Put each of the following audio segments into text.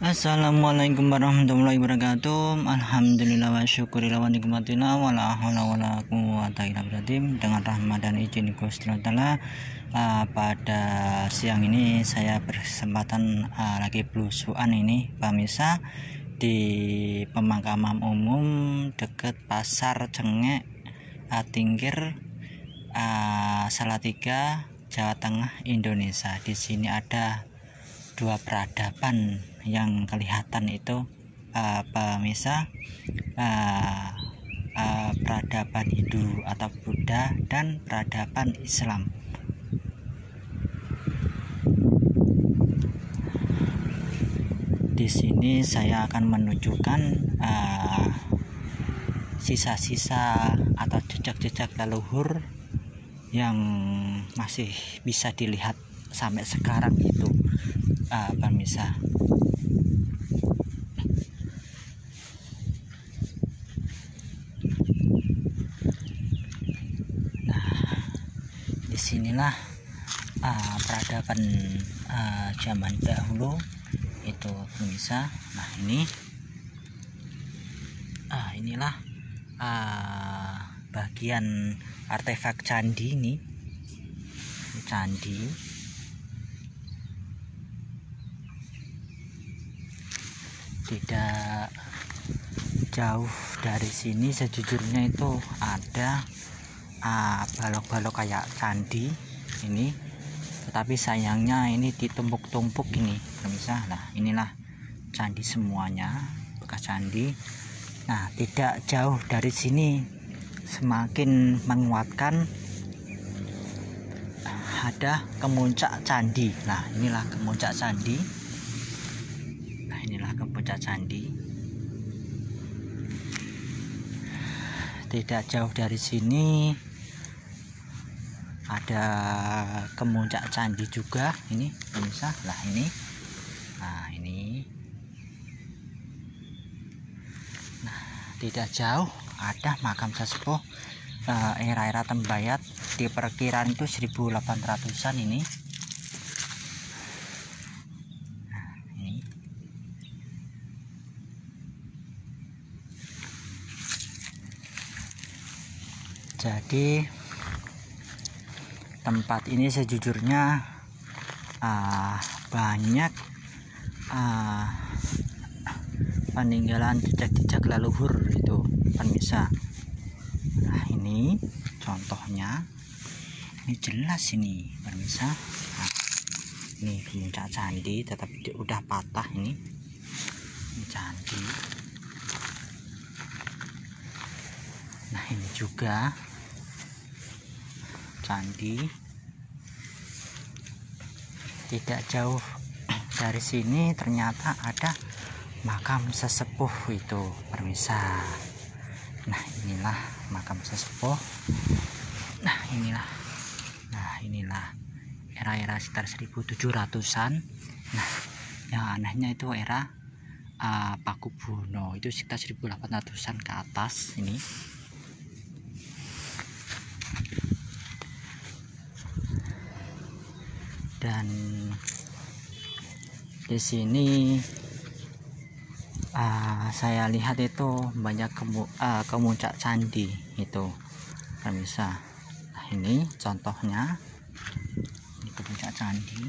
Assalamualaikum warahmatullahi wabarakatuh. Alhamdulillah wa syukurillah wa nikmatillah wa la haula wa la quwwata illa billah. Dengan rahmat dan izin Gusti Allah, pada siang ini saya bersempatan lagi belusuan ini pemirsa di pemakaman umum dekat Pasar Cengek, Tingkir, Salatiga, Jawa Tengah, Indonesia. Di sini ada dua peradaban yang kelihatan itu pemirsa, peradaban Hindu atau Buddha dan peradaban Islam. Di sini saya akan menunjukkan sisa-sisa atau jejak-jejak leluhur yang masih bisa dilihat sampai sekarang itu pemirsa. Disinilah peradaban zaman dahulu itu pemirsa. Nah ini inilah bagian artefak candi ini candi. Tidak jauh dari sini sejujurnya itu ada balok-balok kayak candi ini, tetapi sayangnya ini ditumpuk-tumpuk ini pemirsa. Nah inilah candi semuanya, bekas candi. Nah tidak jauh dari sini semakin menguatkan ada kemuncak candi. Nah inilah kemuncak candi. Nah inilah kemuncak candi. Tidak jauh dari sini ada kemuncak candi juga ini pemirsa. Nah ini, nah tidak jauh ada makam sesepuh era Tembayat, di perkiraan itu 1800-an ini. Nah ini jadi tempat ini sejujurnya banyak peninggalan jejak-jejak leluhur itu pemirsa. Nah ini contohnya, ini jelas ini pemirsa. Nah, ini puncak candi tetapi udah patah ini candi. Nah ini juga candi. Tidak jauh dari sini ternyata ada makam sesepuh itu pemirsa. Nah inilah makam sesepuh. Nah inilah era sekitar 1700-an. Nah yang anehnya itu era Pakubuwono itu sekitar 1800-an ke atas ini. Dan di sini saya lihat itu banyak kemuncak candi itu pemirsa. Nah ini contohnya, ini kemuncak candi.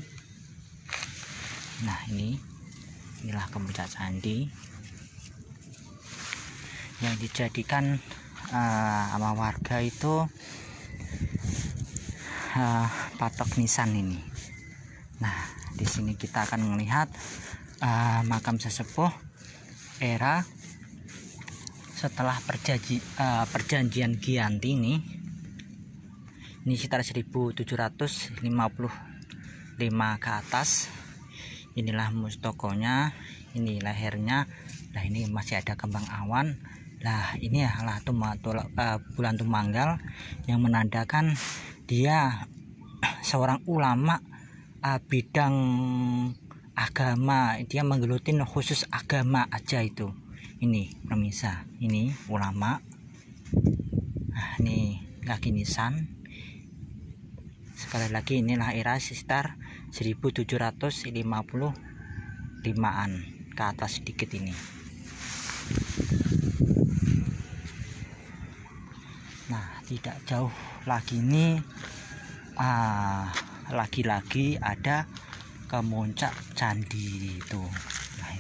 Nah inilah kemuncak candi yang dijadikan sama warga itu patok nisan ini. Nah di sini kita akan melihat makam sesepuh era setelah perjanjian Giyanti ini sekitar 1755 ke atas. Inilah mustokonya, ini lehernya. Nah ini masih ada kembang awan. Nah ini adalah bulan Tumanggal yang menandakan dia seorang ulama bidang agama. Dia menggelutin khusus agama aja itu. Ini pemirsa, ini ulama. Nah ini kaki nisan. Sekali lagi inilah era sekitar 1755-an. ke atas sedikit ini. Nah, tidak jauh lagi ini lagi-lagi ada kemuncak candi itu. Nah,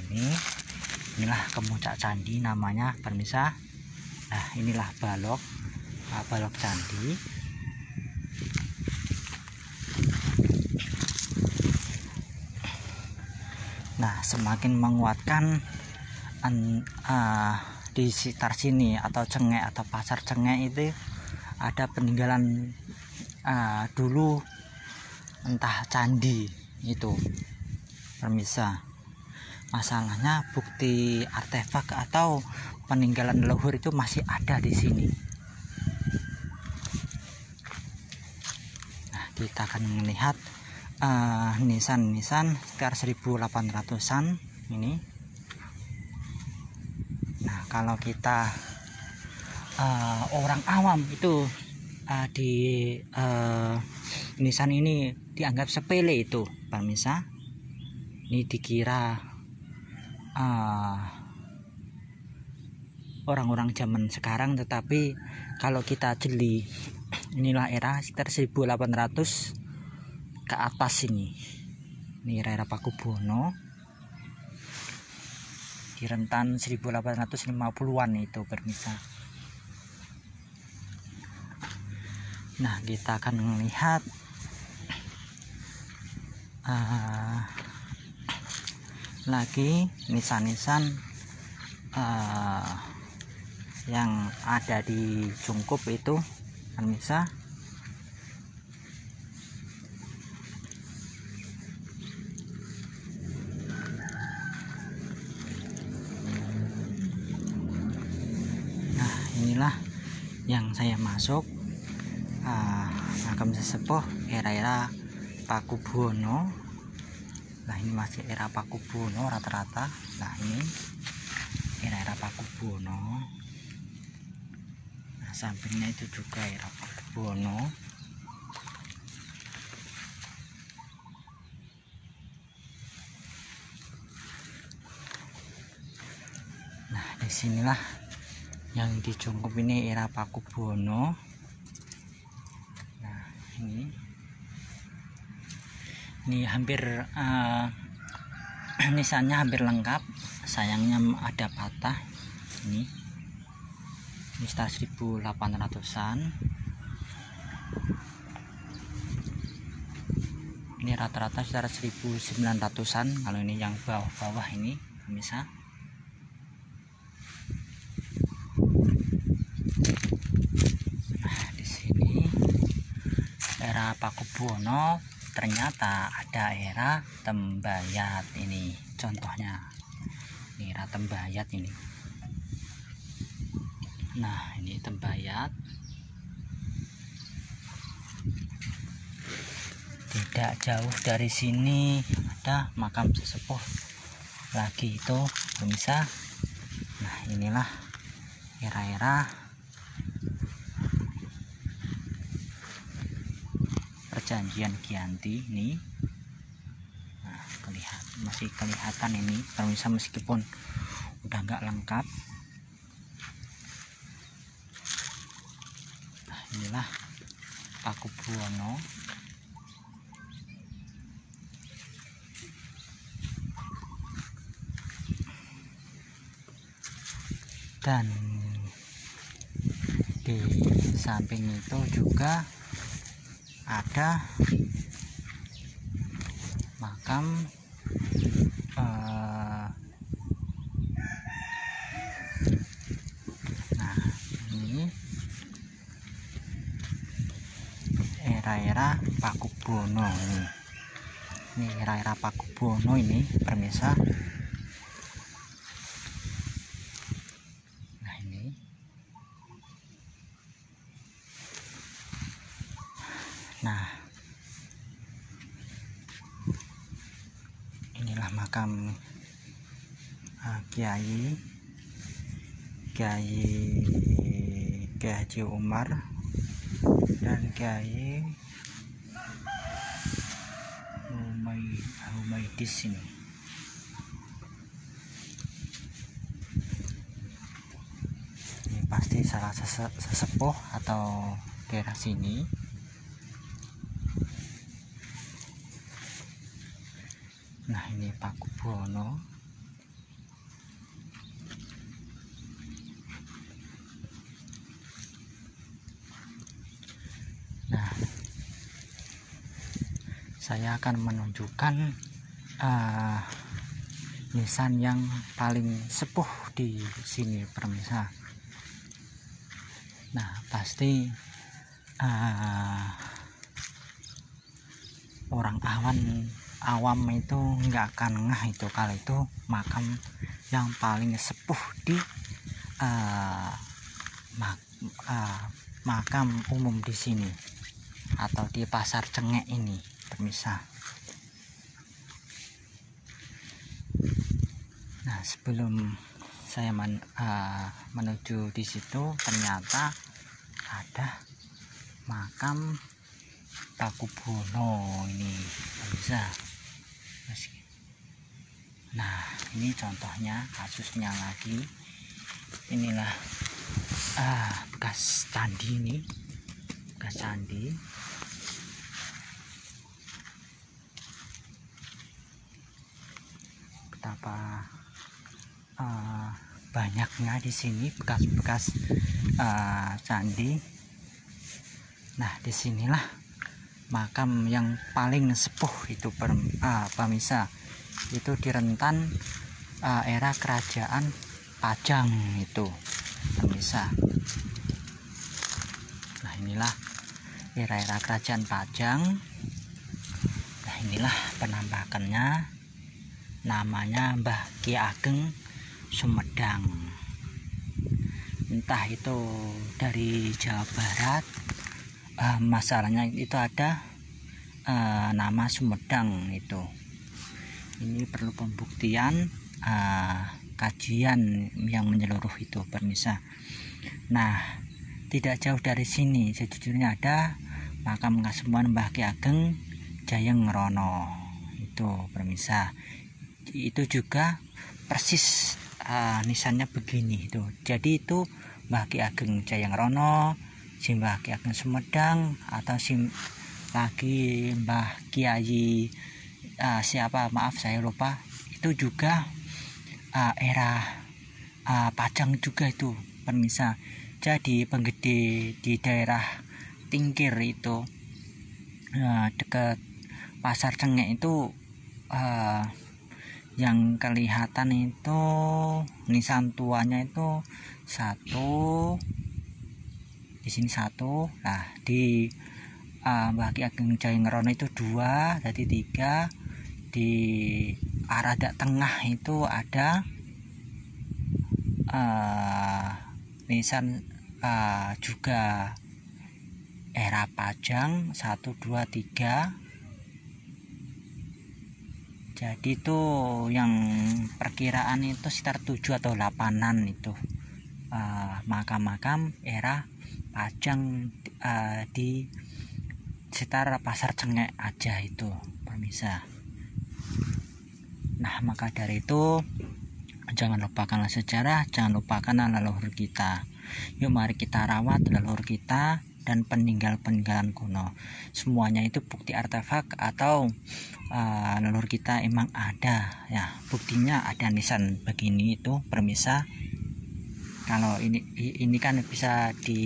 inilah kemuncak candi namanya pemirsa. Nah, inilah balok candi. Nah, semakin menguatkan di sekitar sini atau Cengek atau pasar Cengek itu ada peninggalan dulu, entah candi itu pemirsa. Masalahnya bukti artefak atau peninggalan leluhur itu masih ada di sini. Nah, kita akan melihat nisan sekitar 1800-an ini. Nah, kalau kita orang awam itu di nisan ini dianggap sepele itu pemirsa. Ini dikira orang-orang zaman sekarang, tetapi kalau kita jeli, inilah era sekitar 1800 ke atas ini. Ini era Pakubuwono di rentan 1850-an itu pemirsa. Nah, kita akan melihat lagi nisan-nisan yang ada di Jungkup itu pemirsa. Nah, inilah yang saya masuk makam sesepuh era Pakubuwono. Nah, ini masih era Pakubuwono rata-rata. Nah, ini era Pakubuwono. Nah, sampingnya itu juga era Pakubuwono. Nah, disinilah yang di Jungkup ini era Pakubuwono. Nah, ini hampir nisannya hampir lengkap, sayangnya ada patah. Ini sekitar 1800-an. Ini rata-rata sekitar 1900-an kalau ini yang bawah-bawah ini bisa. Nah, di sini era Pakubuwono ternyata ada era Tembayat ini contohnya. Ini era Tembayat ini. Nah, ini Tembayat. Tidak jauh dari sini ada makam sesepuh lagi itu pemirsa. Nah, inilah era perjanjian Giyanti ini. Nah, masih kelihatan ini pemirsa meskipun udah nggak lengkap. Nah, inilah Pakubuwono. Dan di samping itu juga ada makam nah, ini era Pakubuwono ini era Pakubuwono ini pemirsa. Nah, inilah makam Kiai Haji Umar dan Kiai Humaidis ini. pasti salah sesepuh atau daerah sini. Nah, ini Pakubuwono. Nah, saya akan menunjukkan nisan yang paling sepuh di sini pemirsa. Nah, pasti orang awam itu nggak akan ngeh itu kalau itu makam yang paling sepuh di makam umum di sini atau di Pasar Cengek ini pemirsa. Nah, sebelum saya menuju di situ, ternyata ada makam Pakubuwono ini pemirsa. Nah, ini contohnya kasusnya lagi. Inilah bekas candi ini, bekas candi. Betapa banyaknya di sini bekas-bekas candi. Nah, disinilah makam yang paling sepuh itu pemirsa. Itu di rentan era kerajaan Pajang itu pemirsa. Nah, inilah era kerajaan Pajang. Nah, inilah penampakannya. Namanya Mbah Ki Ageng Sumedang. Entah itu dari Jawa Barat. Masalahnya itu ada nama Sumedang itu. Ini perlu pembuktian, kajian yang menyeluruh itu pemirsa. Nah, tidak jauh dari sini sejujurnya ada makam Kasepuhan Mbah Ki Ageng Jayengrono itu pemirsa. Itu juga persis nisannya begini itu. Jadi itu Mbah Ki Ageng Jayengrono, si Mbah Ki Ageng Sumedang, atau si lagi Mbah Kiai siapa, maaf saya lupa. Itu juga era Pajang juga itu pemirsa. Jadi penggede di daerah Tingkir itu dekat Pasar Cengek itu yang kelihatan itu nisan tuanya itu satu, di sini satu. Nah, di Mbah Ki Ageng Jayengrono itu dua, jadi tiga. Di arah tengah itu ada nisan juga era Pajang 1, 2, 3. Jadi itu yang perkiraan itu sekitar 7 atau 8-an itu makam-makam era Pajang di sekitar Pasar Cengek aja itu pemirsa. Nah, maka dari itu jangan lupakanlah sejarah, jangan lupakanlah leluhur kita. Yuk mari kita rawat leluhur kita dan peninggalan kuno. Semuanya itu bukti artefak atau leluhur kita emang ada ya. Buktinya ada nisan begini itu pemirsa. Kalau ini kan bisa di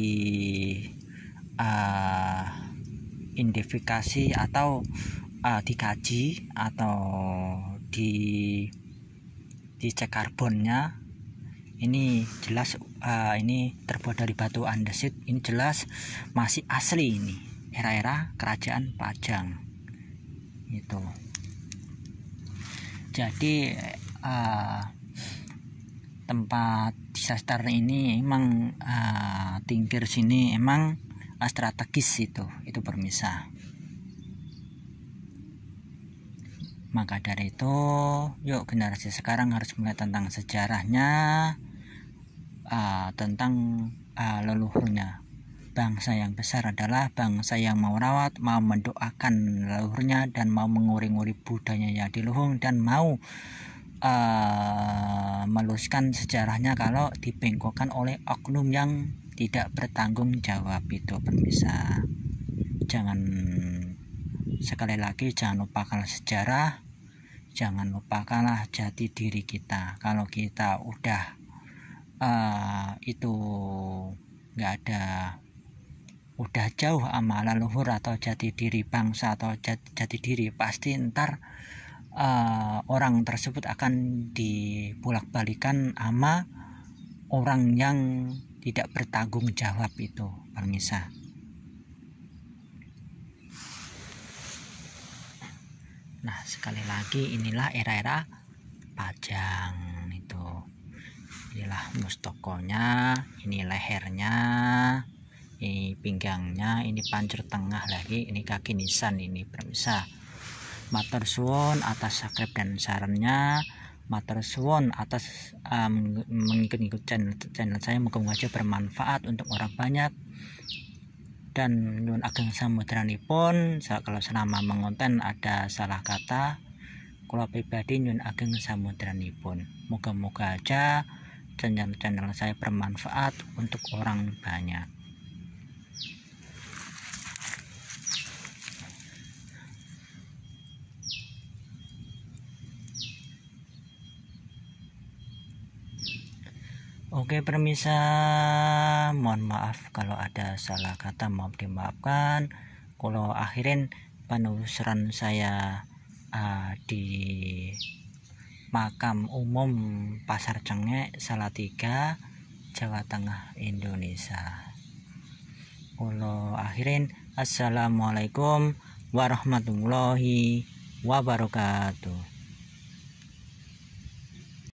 identifikasi atau dikaji atau dicek karbonnya. Ini jelas ini terbuat dari batu andesit. Ini jelas masih asli, ini era kerajaan Pajang itu. Jadi tempat di Sastar ini emang Tingkir sini emang strategis itu pemirsa. Maka dari itu yuk generasi sekarang harus melihat tentang sejarahnya, tentang leluhurnya. Bangsa yang besar adalah bangsa yang mau rawat, mau mendoakan leluhurnya, dan mau menguri-nguri budayanya yang di luhung, dan mau meluruskan sejarahnya kalau dibengkokkan oleh oknum yang tidak bertanggung jawab itu pemirsa. Jangan, sekali lagi, jangan lupakan sejarah, jangan lupakanlah jati diri kita. Kalau kita udah itu nggak ada, udah jauh sama leluhur atau jati diri bangsa atau jati diri, pasti ntar orang tersebut akan dibulak-balikan sama orang yang tidak bertanggung jawab itu pemirsa. Nah, sekali lagi, inilah era-era Pajang itu. Inilah mustokonya, ini lehernya, ini pinggangnya, ini pancur tengah lagi, ini kaki nisan ini pemirsa. Matur suwun atas subscribe dan sarannya, matur suwun atas mengikut channel saya. Moga-moga bermanfaat untuk orang banyak, dan nyuwun ageng samudranipun kalau selama mengonten ada salah kata, kula pribadi nyuwun ageng samudranipun. Moga-moga aja channel saya bermanfaat untuk orang banyak. Oke pemirsa, mohon maaf kalau ada salah kata, mohon dimaafkan. Kalau akhirin penelusuran saya di makam umum Pasar Cengek, Salatiga, Jawa Tengah, Indonesia. Kalau akhirin, assalamualaikum warahmatullahi wabarakatuh.